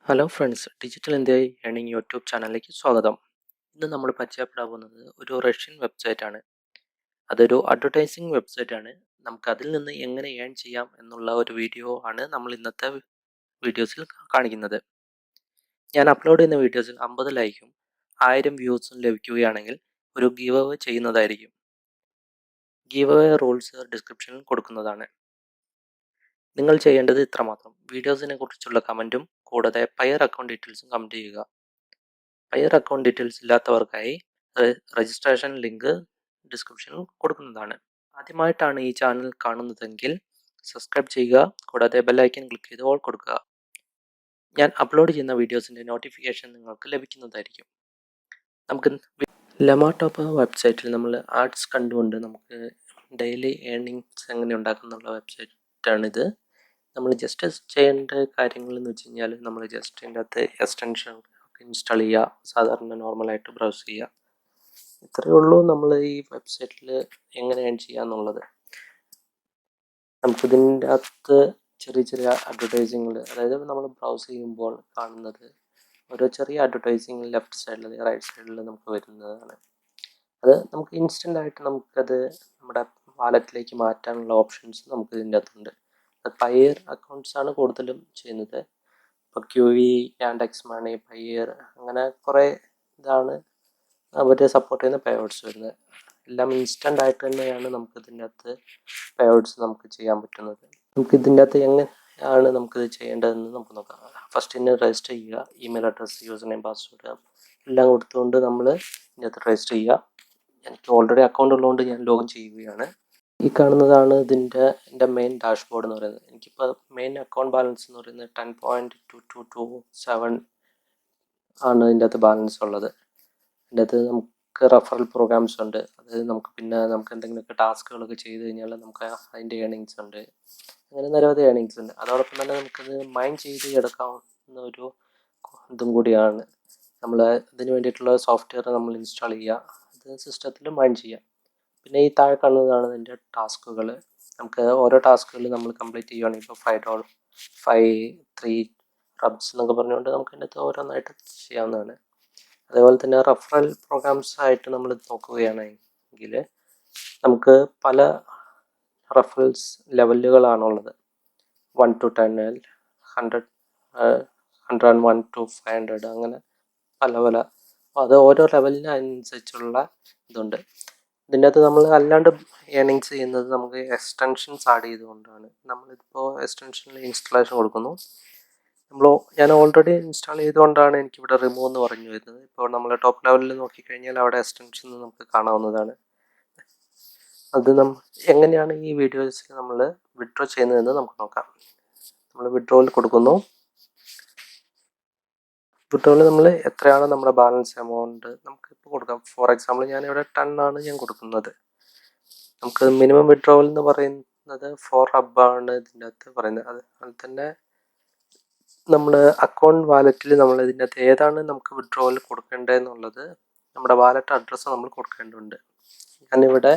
Hello friends, digital India earning YouTube ചാനലിലേക്ക് സ്വാഗതം. ഇന്ന് നമ്മൾ പരിചയപ്പെടാൻ പോകുന്നത് ഒരു റഷ്യൻ വെബ്സൈറ്റാണ്. അതൊരു അഡ്വർടൈസിങ് വെബ്സൈറ്റാണ്. നമുക്ക് അതിൽ നിന്ന് എങ്ങനെ ഏൺ ചെയ്യാം എന്നുള്ള ഒരു വീഡിയോ ആണ് നമ്മൾ ഇന്നത്തെ വീഡിയോസിൽ കാണിക്കുന്നത്. ഞാൻ അപ്ലോഡ് ചെയ്യുന്ന വീഡിയോസിൽ 50 ലൈക്കും 1000 വ്യൂസും ലഭിക്കുകയാണെങ്കിൽ ഒരു ഗീവ് അവേ ചെയ്യുന്നതായിരിക്കും. ഗീവ് അവേ റൂൾസ് ഡിസ്ക്രിപ്ഷനിൽ കൊടുക്കുന്നതാണ്. നിങ്ങൾ ചെയ്യേണ്ടത് ഇത്രമാത്രം: വീഡിയോസിനെ കുറിച്ചുള്ള കമൻറ്റും കൂടാതെ പയർ അക്കൗണ്ട് ഡീറ്റെയിൽസും കമൻറ്റ് ചെയ്യുക. പയർ അക്കൗണ്ട് ഡീറ്റെയിൽസ് ഇല്ലാത്തവർക്കായി രജിസ്ട്രേഷൻ ലിങ്ക് ഡിസ്ക്രിപ്ഷനിൽ കൊടുക്കുന്നതാണ്. ആദ്യമായിട്ടാണ് ഈ ചാനൽ കാണുന്നതെങ്കിൽ സബ്സ്ക്രൈബ് ചെയ്യുക, കൂടാതെ ബെല്ലൈക്കൻ ക്ലിക്ക് ചെയ്ത് ഓൾ കൊടുക്കുക. ഞാൻ അപ്ലോഡ് ചെയ്യുന്ന വീഡിയോസിൻ്റെ നോട്ടിഫിക്കേഷൻ നിങ്ങൾക്ക് ലഭിക്കുന്നതായിരിക്കും. നമുക്ക് ലമാടോപ്പ് വെബ്സൈറ്റിൽ നമ്മൾ ആഡ്സ് കണ്ടുകൊണ്ട് നമുക്ക് ഡെയിലി ഏർണിങ്സ് എങ്ങനെ ഉണ്ടാക്കുന്നുള്ള വെബ്സൈറ്റാണിത്. നമ്മൾ ജസ്റ്റ് ചെയ്യേണ്ട കാര്യങ്ങൾ എന്ന് വെച്ച് കഴിഞ്ഞാൽ നമ്മൾ ജസ്റ്റ് ഇതിൻ്റെ അകത്ത് എക്സ്റ്റൻഷൻ ഇൻസ്റ്റാൾ ചെയ്യുക, സാധാരണ നോർമലായിട്ട് ബ്രൗസ് ചെയ്യുക. ഇത്രയേ ഉള്ളൂ നമ്മൾ ഈ വെബ്സൈറ്റിൽ എങ്ങനെ ഏൺ ചെയ്യുക എന്നുള്ളത്. നമുക്കിതിൻ്റെ അകത്ത് ചെറിയ ചെറിയ അഡ്വർടൈസിങ്ങൾ, അതായത് നമ്മൾ ബ്രൗസ് ചെയ്യുമ്പോൾ കാണുന്നത് ഓരോ ചെറിയ അഡ്വർടൈസിങ് ലെഫ്റ്റ് സൈഡിൽ റൈറ്റ് സൈഡിൽ നമുക്ക് വരുന്നതാണ്. അത് നമുക്ക് ഇൻസ്റ്റൻ്റ് ആയിട്ട് നമുക്കത് നമ്മുടെ വാലറ്റിലേക്ക് മാറ്റാനുള്ള ഓപ്ഷൻസ് നമുക്ക് ഇതിൻ്റെ അകത്തുണ്ട്. പയർ അക്കൗണ്ട്സ് ആണ് കൂടുതലും ചെയ്യുന്നത്. ഇപ്പോൾ QV, യാൻഡെക്സ് മണി, പയർ, അങ്ങനെ കുറേ ഇതാണ് അവർ സപ്പോർട്ട് ചെയ്യുന്ന പേഔട്ട്സ് വരുന്നത്. എല്ലാം ഇൻസ്റ്റൻ്റ് ആയിട്ട് തന്നെയാണ് നമുക്ക് ഇതിൻ്റെ അകത്ത് പേഔട്ട്സ് നമുക്ക് ചെയ്യാൻ പറ്റുന്നത്. നമുക്ക് ഇതിൻ്റെ അകത്ത് എങ്ങനെയാണ് നമുക്കിത് ചെയ്യേണ്ടതെന്ന് നമുക്ക് നോക്കാം. ഫസ്റ്റ് ഇതിന് രജിസ്റ്റർ ചെയ്യുക. Email address, user name, password എല്ലാം കൊടുത്തുകൊണ്ട് നമ്മൾ ഇതിൻ്റെ അകത്ത് രജിസ്റ്റർ ചെയ്യുക. എനിക്ക് ഓൾറെഡി അക്കൗണ്ട് ഉള്ളതുകൊണ്ട് ഞാൻ ലോഗിൻ ചെയ്യുകയാണ്. ഈ കാണുന്നതാണ് എൻ്റെ മെയിൻ ഡാഷ്ബോർഡ് എന്ന് പറയുന്നത്. എനിക്കിപ്പോൾ മെയിൻ അക്കൗണ്ട് ബാലൻസ് എന്ന് പറയുന്നത് 10.2227 ആണ് ഇതിൻ്റെ അകത്ത് ബാലൻസ് ഉള്ളത്. ഇതിൻ്റെ അകത്ത് നമുക്ക് റെഫറൽ പ്രോഗ്രാംസ് ഉണ്ട്. അതായത് നമുക്ക് എന്തെങ്കിലുമൊക്കെ ടാസ്കുകളൊക്കെ ചെയ്ത് കഴിഞ്ഞാൽ നമുക്ക് അതിൻ്റെ ഏണിങ്സ് ഉണ്ട്. അങ്ങനെ നിരവധി ഏണിങ്സ് ഉണ്ട്. അതോടൊപ്പം തന്നെ നമുക്കത് മൈൻ ചെയ്ത് എടുക്കാവുന്ന ഒരു ഇതും കൂടിയാണ്. നമ്മൾ ഇതിന് വേണ്ടിയിട്ടുള്ള സോഫ്റ്റ്വെയർ നമ്മൾ ഇൻസ്റ്റാൾ ചെയ്യുക, അത് സിസ്റ്റത്തിൽ മൈൻ ചെയ്യുക. പിന്നെ ഈ താഴെ കാണുന്നതാണ് ഇതിൻ്റെ ടാസ്കുകൾ. നമുക്ക് ഓരോ ടാസ്കുകൾ നമ്മൾ കംപ്ലീറ്റ് ചെയ്യുകയാണെങ്കിൽ ഇപ്പോൾ $5 റബ്സ് എന്നൊക്കെ പറഞ്ഞുകൊണ്ട് നമുക്ക് ഇതിൻ്റെ അകത്ത് ഓരോന്നായിട്ട് ചെയ്യാവുന്നതാണ്. അതേപോലെ തന്നെ റെഫറൽ പ്രോഗ്രാംസ് ആയിട്ട് നമ്മൾ നോക്കുകയാണെങ്കിൽ നമുക്ക് പല റെഫറൽസ് ലെവലുകളാണുള്ളത്. 1 to 10, 100, 101 to 500, അങ്ങനെ പല അത് ഓരോ ലെവലിനനുസരിച്ചുള്ള ഇതുണ്ട്. ഇതിൻ്റെ അകത്ത് നമ്മൾ അല്ലാണ്ട് ഏണിങ്സ് ചെയ്യുന്നത് നമുക്ക് എക്സ്റ്റൻഷൻസ് ആഡ് ചെയ്തുകൊണ്ടാണ്. നമ്മളിപ്പോൾ എക്സ്റ്റൻഷനിൽ ഇൻസ്റ്റാളേഷൻ കൊടുക്കുന്നു. ഞാൻ ഓൾറെഡി ഇൻസ്റ്റാൾ ചെയ്തുകൊണ്ടാണ് എനിക്കിവിടെ റിമൂവ് എന്ന് പറഞ്ഞു വരുന്നത്. ഇപ്പോൾ നമ്മൾ ടോപ്പ് ലെവലിൽ നോക്കിക്കഴിഞ്ഞാൽ അവിടെ എക്സ്റ്റൻഷൻ നമുക്ക് കാണാവുന്നതാണ്. അത് എങ്ങനെയാണ് ഈ വീഡിയോസിൽ നമ്മൾ വിഡ്രോ ചെയ്യുന്നതെന്ന് നമുക്ക് നോക്കാം. നമ്മൾ വിഡ്രോയിൽ കൊടുക്കുന്നു. വിഡ്രോയിൽ നമ്മൾ എത്രയാണ് നമ്മുടെ ബാലൻസ് എമൗണ്ട് നമുക്കിപ്പോൾ കൊടുക്കാം. ഫോർ എക്സാമ്പിൾ ഞാനിവിടെ 10 ആണ് ഞാൻ കൊടുക്കുന്നത്. നമുക്ക് മിനിമം വിഡ്രോവൽ എന്ന് പറയുന്നത് 4 റബ്ബാണ് ഇതിൻ്റെ അകത്ത് പറയുന്നത്. അതുപോലെ തന്നെ നമ്മൾ അക്കൗണ്ട് വാലറ്റിൽ നമ്മൾ ഇതിൻ്റെ അകത്ത് ഏതാണ് നമുക്ക് വിഡ്രോവൽ കൊടുക്കേണ്ടതെന്നുള്ളത് നമ്മുടെ വാലറ്റ് അഡ്രസ്സ് നമ്മൾ കൊടുക്കേണ്ടതുണ്ട്. ഞാനിവിടെ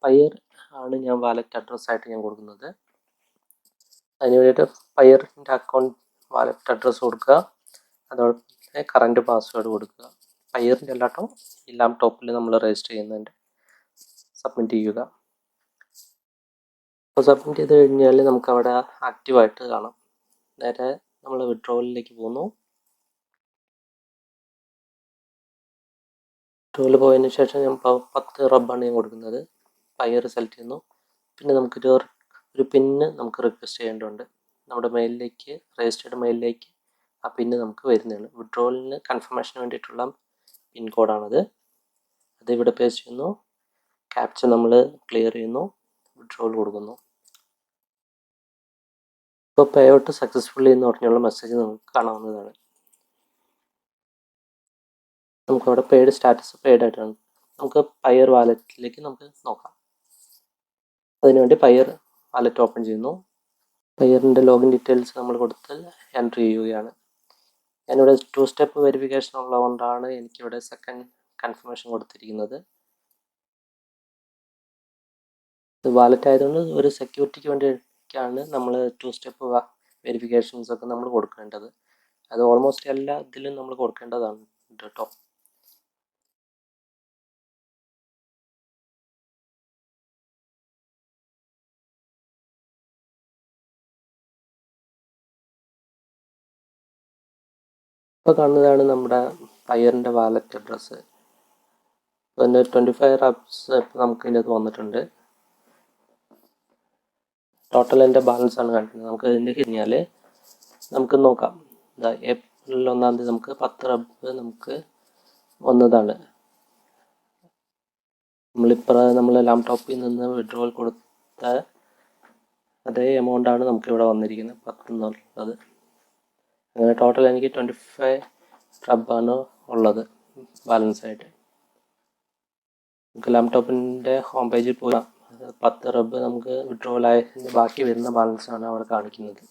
പയർ ആണ് ഞാൻ വാലറ്റ് അഡ്രസ്സായിട്ട് ഞാൻ കൊടുക്കുന്നത്. അതിന് വേണ്ടിയിട്ട് പയറിൻ്റെ അക്കൗണ്ട് വാലറ്റ് അഡ്രസ്സ് കൊടുക്കുക, അതോടെ കറൻറ്റ് പാസ്വേഡ് കൊടുക്കുക. പയറിൻ്റെ എല്ലാട്ടോ ഈ ലാപ്ടോപ്പിൽ നമ്മൾ രജിസ്റ്റർ ചെയ്യുന്നുണ്ട്. സബ്മിറ്റ് ചെയ്യുക. അപ്പോൾ സബ്മിറ്റ് ചെയ്ത് കഴിഞ്ഞാൽ നമുക്ക് അവിടെ ആക്റ്റീവായിട്ട് കാണാം. നേരെ നമ്മൾ വിഡ്രോവലിലേക്ക് പോകുന്നു. വിഡ്രോവൽ പോയതിന് ശേഷം ഞാൻ 10 റബ്ബാണ് ഞാൻ കൊടുക്കുന്നത്. പയർ സെലക്ട് ചെയ്യുന്നു. പിന്നെ ഒരു പിന്ന് നമുക്ക് റിക്വസ്റ്റ് ചെയ്യേണ്ടതുണ്ട്. നമ്മുടെ മെയിലിലേക്ക്, രജിസ്റ്റേർഡ് മെയിലിലേക്ക് ആ പിന്ന് നമുക്ക് വരുന്നതാണ്. വിഡ്രോവലിന് കൺഫർമേഷന് വേണ്ടിയിട്ടുള്ള പിൻ കോഡാണത്. അത് ഇവിടെ പേസ്റ്റ് ചെയ്യുന്നു. ക്യാപ്ച നമ്മൾ ക്ലിയർ ചെയ്യുന്നു. വിഡ്രോവൽ കൊടുക്കുന്നു. ഇപ്പോൾ പേ ഔട്ട് സക്സസ്ഫുള്ളി എന്ന് പറഞ്ഞുള്ള മെസ്സേജ് നമുക്ക് കാണാവുന്നതാണ്. നമുക്കവിടെ പെയ്ഡ് സ്റ്റാറ്റസ് പെയ്ഡ് ആയിട്ടാണ്. നമുക്ക് പയർ വാലറ്റിലേക്ക് നമുക്ക് നോക്കാം. അതിനുവേണ്ടി പയർ വാലറ്റ് ഓപ്പൺ ചെയ്യുന്നു. പയറിൻ്റെ ലോഗിൻ ഡീറ്റെയിൽസ് നമ്മൾ കൊടുത്ത് എൻ്റർ ചെയ്യുകയാണ്. ഞാനിവിടെ 2 സ്റ്റെപ്പ് വെരിഫിക്കേഷൻ ഉള്ളതുകൊണ്ടാണ് എനിക്കിവിടെ സെക്കൻഡ് കൺഫർമേഷൻ കൊടുത്തിരിക്കുന്നത്. ഇത് വാലറ്റ് ആയതുകൊണ്ട് ഒരു സെക്യൂരിറ്റിക്ക് വേണ്ടിയൊക്കെയാണ് നമ്മൾ 2 സ്റ്റെപ്പ് വെരിഫിക്കേഷൻസ് ഒക്കെ നമ്മൾ കൊടുക്കേണ്ടത്. അത് ഓൾമോസ്റ്റ് എല്ലാ ഇതിലും നമ്മൾ കൊടുക്കേണ്ടതാണ് കേട്ടോ. ഇപ്പോൾ കാണുന്നതാണ് നമ്മുടെ പയ്യറിൻ്റെ വാലറ്റ് അഡ്രസ്സ്. പിന്നെ 25 റബ്സ് ഇപ്പോൾ നമുക്ക് ഇതിനകത്ത് വന്നിട്ടുണ്ട്. ടോട്ടൽ എൻ്റെ ബാലൻസ് ആണ് കാണിക്കുന്നത്. നമുക്ക് ഇതിൻ്റെ കഴിഞ്ഞാൽ നമുക്ക് നോക്കാം. ഏപ്രിൽ 1-ാം തീയതി നമുക്ക് 10 റബ്സ് നമുക്ക് വന്നതാണ്. നമ്മൾ ലാംടോപ്പിൽ നിന്ന് വിഡ്രോവൽ കൊടുത്ത അതേ എമൗണ്ടാണ് നമുക്കിവിടെ വന്നിരിക്കുന്നത് 10 എന്നുള്ളത്. അങ്ങനെ ടോട്ടൽ എനിക്ക് 25 റബ്ബാണ് ഉള്ളത് ബാലൻസ് ആയിട്ട്. നമുക്ക് ലാംടോപ്പിൻ്റെ ഹോം പേജിൽ പോകാം. 10 റബ്ബ് നമുക്ക് വിഡ്രോവൽ ആയതിന് ബാക്കി വരുന്ന ബാലൻസാണ് അവിടെ കാണിക്കുന്നത്.